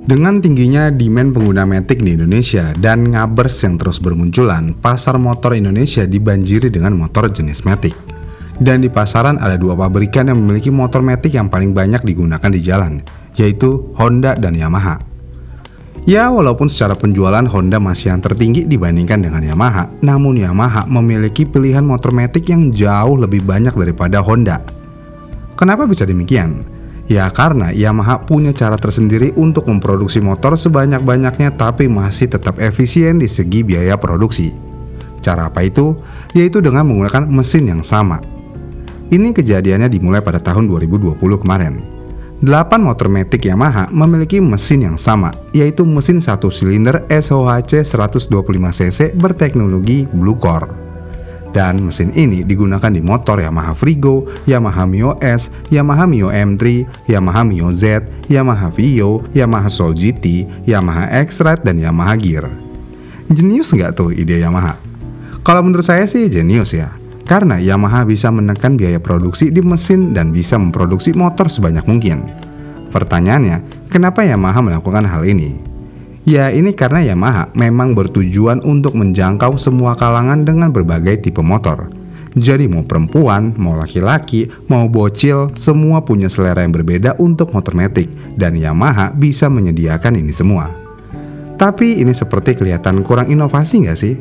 Dengan tingginya demand pengguna matic di Indonesia dan ngabers yang terus bermunculan, pasar motor Indonesia dibanjiri dengan motor jenis matic. Dan di pasaran ada dua pabrikan yang memiliki motor matic yang paling banyak digunakan di jalan, yaitu Honda dan Yamaha. Ya, walaupun secara penjualan Honda masih yang tertinggi dibandingkan dengan Yamaha, namun Yamaha memiliki pilihan motor matic yang jauh lebih banyak daripada Honda. Kenapa bisa demikian? Ya karena Yamaha punya cara tersendiri untuk memproduksi motor sebanyak-banyaknya tapi masih tetap efisien di segi biaya produksi. Cara apa itu? Yaitu dengan menggunakan mesin yang sama. Ini kejadiannya dimulai pada tahun 2020 kemarin. 8 motor matic Yamaha memiliki mesin yang sama, yaitu mesin 1 silinder SOHC 125cc berteknologi Blue Core. Dan mesin ini digunakan di motor Yamaha Frigo, Yamaha Mio S, Yamaha Mio M3, Yamaha Mio Z, Yamaha Vio, Yamaha Soul GT, Yamaha X-Ride, dan Yamaha Gear. Jenius nggak tuh ide Yamaha? Kalau menurut saya sih jenius ya, karena Yamaha bisa menekan biaya produksi di mesin dan bisa memproduksi motor sebanyak mungkin. Pertanyaannya, kenapa Yamaha melakukan hal ini? Ya ini karena Yamaha memang bertujuan untuk menjangkau semua kalangan dengan berbagai tipe motor. Jadi mau perempuan, mau laki-laki, mau bocil, semua punya selera yang berbeda untuk motor matic. Dan Yamaha bisa menyediakan ini semua. Tapi ini seperti kelihatan kurang inovasi nggak sih?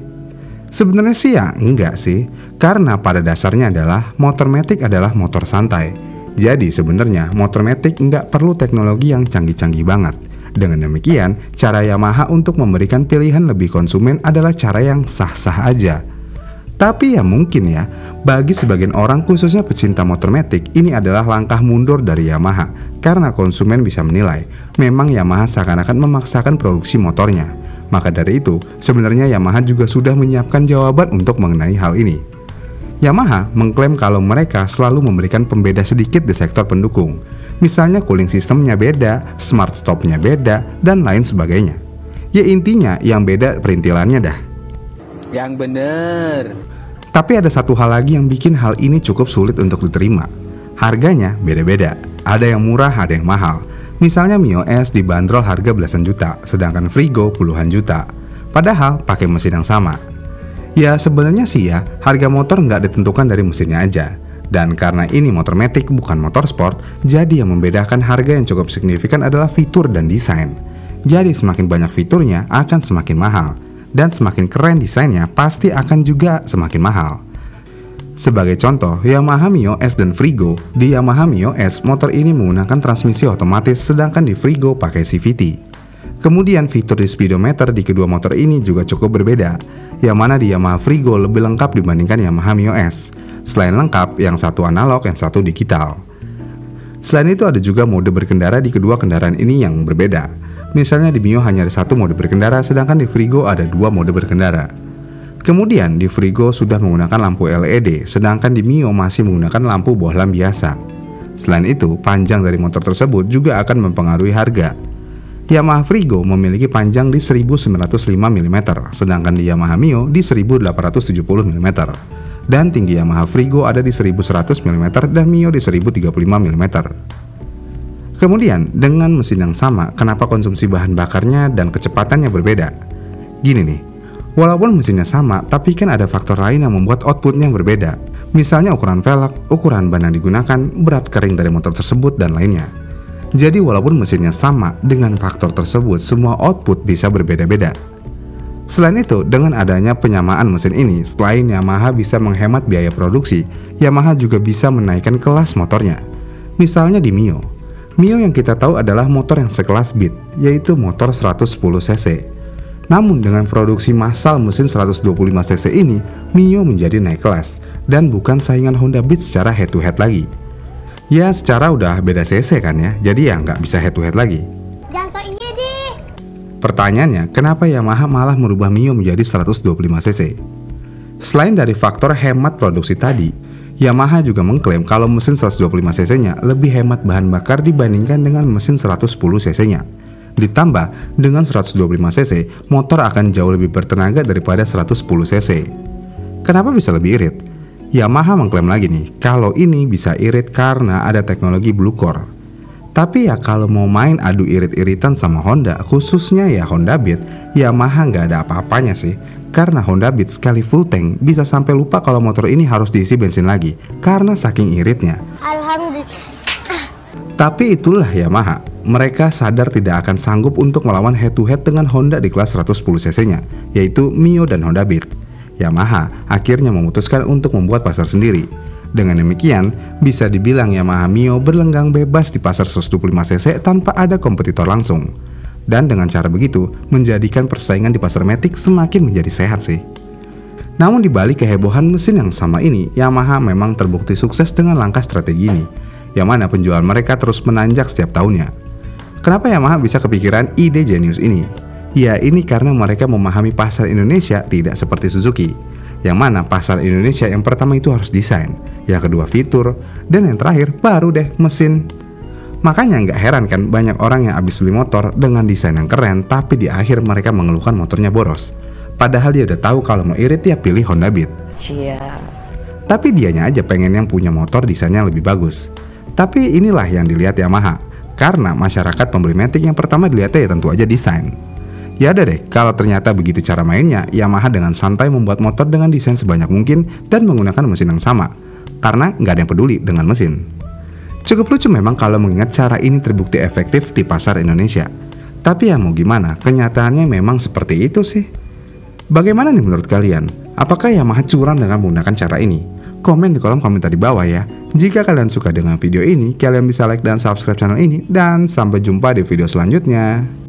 Sebenarnya sih ya enggak sih. Karena pada dasarnya adalah motor matic adalah motor santai. Jadi sebenarnya motor matic nggak perlu teknologi yang canggih-canggih banget. Dengan demikian, cara Yamaha untuk memberikan pilihan lebih konsumen adalah cara yang sah-sah aja. Tapi ya mungkin ya, bagi sebagian orang khususnya pecinta motor matic, ini adalah langkah mundur dari Yamaha. Karena konsumen bisa menilai, memang Yamaha seakan-akan memaksakan produksi motornya. Maka dari itu, sebenarnya Yamaha juga sudah menyiapkan jawaban untuk mengenai hal ini. Yamaha mengklaim kalau mereka selalu memberikan pembeda sedikit di sektor pendukung. Misalnya cooling sistemnya beda, smart stopnya beda, dan lain sebagainya. Ya intinya yang beda perintilannya dah. Yang bener. Tapi ada satu hal lagi yang bikin hal ini cukup sulit untuk diterima. Harganya beda-beda. Ada yang murah, ada yang mahal. Misalnya Mio S dibanderol harga belasan juta, sedangkan Frigo puluhan juta. Padahal pakai mesin yang sama. Ya sebenarnya sih ya, harga motor nggak ditentukan dari mesinnya aja. Dan karena ini motor matic bukan motor sport, jadi yang membedakan harga yang cukup signifikan adalah fitur dan desain. Jadi semakin banyak fiturnya akan semakin mahal, dan semakin keren desainnya pasti akan juga semakin mahal. Sebagai contoh, Yamaha Mio S dan Frigo. Di Yamaha Mio S, motor ini menggunakan transmisi otomatis, sedangkan di Frigo pakai CVT. Kemudian fitur di speedometer di kedua motor ini juga cukup berbeda, yang mana di Yamaha Frigo lebih lengkap dibandingkan Yamaha Mio S. Selain lengkap, yang satu analog, yang satu digital. Selain itu ada juga mode berkendara di kedua kendaraan ini yang berbeda. Misalnya di Mio hanya ada satu mode berkendara, sedangkan di Frigo ada dua mode berkendara. Kemudian di Frigo sudah menggunakan lampu LED, sedangkan di Mio masih menggunakan lampu bohlam biasa. Selain itu, panjang dari motor tersebut juga akan mempengaruhi harga. Yamaha Frigo memiliki panjang di 1905 mm, sedangkan di Yamaha Mio di 1870 mm. Dan tinggi Yamaha Frigo ada di 1100 mm dan Mio di 1035 mm. Kemudian, dengan mesin yang sama, kenapa konsumsi bahan bakarnya dan kecepatannya berbeda? Gini nih, walaupun mesinnya sama, tapi kan ada faktor lain yang membuat outputnya berbeda. Misalnya ukuran velg, ukuran ban yang digunakan, berat kering dari motor tersebut, dan lainnya. Jadi walaupun mesinnya sama, dengan faktor tersebut semua output bisa berbeda-beda. Selain itu, dengan adanya penyamaan mesin ini, selain Yamaha bisa menghemat biaya produksi, Yamaha juga bisa menaikkan kelas motornya. Misalnya di Mio. Mio yang kita tahu adalah motor yang sekelas Beat, yaitu motor 110cc. Namun dengan produksi massal mesin 125cc ini, Mio menjadi naik kelas, dan bukan saingan Honda Beat secara head to head lagi. Ya secara udah beda cc kan ya, jadi ya nggak bisa head to head lagi. Jangan so iya deh. Pertanyaannya, kenapa Yamaha malah merubah Mio menjadi 125cc? Selain dari faktor hemat produksi tadi, Yamaha juga mengklaim kalau mesin 125cc-nya lebih hemat bahan bakar dibandingkan dengan mesin 110cc-nya. Ditambah, dengan 125cc, motor akan jauh lebih bertenaga daripada 110cc. Kenapa bisa lebih irit? Yamaha mengklaim lagi nih, kalau ini bisa irit karena ada teknologi Blue Core. Tapi ya kalau mau main adu irit-iritan sama Honda, khususnya ya Honda Beat, Yamaha nggak ada apa-apanya sih. Karena Honda Beat sekali full tank bisa sampai lupa kalau motor ini harus diisi bensin lagi karena saking iritnya. Alhamdulillah. Tapi itulah Yamaha, mereka sadar tidak akan sanggup untuk melawan head to head dengan Honda di kelas 110 cc-nya, yaitu Mio dan Honda Beat. Yamaha akhirnya memutuskan untuk membuat pasar sendiri. Dengan demikian, bisa dibilang Yamaha Mio berlenggang bebas di pasar 125 cc tanpa ada kompetitor langsung. Dan dengan cara begitu, menjadikan persaingan di pasar Matic semakin menjadi sehat sih. Namun di balik kehebohan mesin yang sama ini, Yamaha memang terbukti sukses dengan langkah strategi ini, yang mana penjualan mereka terus menanjak setiap tahunnya. Kenapa Yamaha bisa kepikiran ide jenius ini? Ya ini karena mereka memahami pasar Indonesia tidak seperti Suzuki, yang mana pasar Indonesia yang pertama itu harus desain, yang kedua fitur, dan yang terakhir baru deh mesin. Makanya nggak heran kan banyak orang yang habis beli motor dengan desain yang keren, tapi di akhir mereka mengeluhkan motornya boros. Padahal dia udah tahu kalau mau irit ya pilih Honda Beat. Tapi dianya aja pengen yang punya motor desainnya lebih bagus. Tapi inilah yang dilihat Yamaha, karena masyarakat pembeli Matic yang pertama dilihatnya ya tentu aja desain. Ya ada deh, kalau ternyata begitu cara mainnya, Yamaha dengan santai membuat motor dengan desain sebanyak mungkin dan menggunakan mesin yang sama, karena nggak ada yang peduli dengan mesin. Cukup lucu memang kalau mengingat cara ini terbukti efektif di pasar Indonesia. Tapi ya mau gimana, kenyataannya memang seperti itu sih. Bagaimana nih menurut kalian? Apakah Yamaha curang dengan menggunakan cara ini? Komen di kolom komentar di bawah ya. Jika kalian suka dengan video ini, kalian bisa like dan subscribe channel ini. Dan sampai jumpa di video selanjutnya.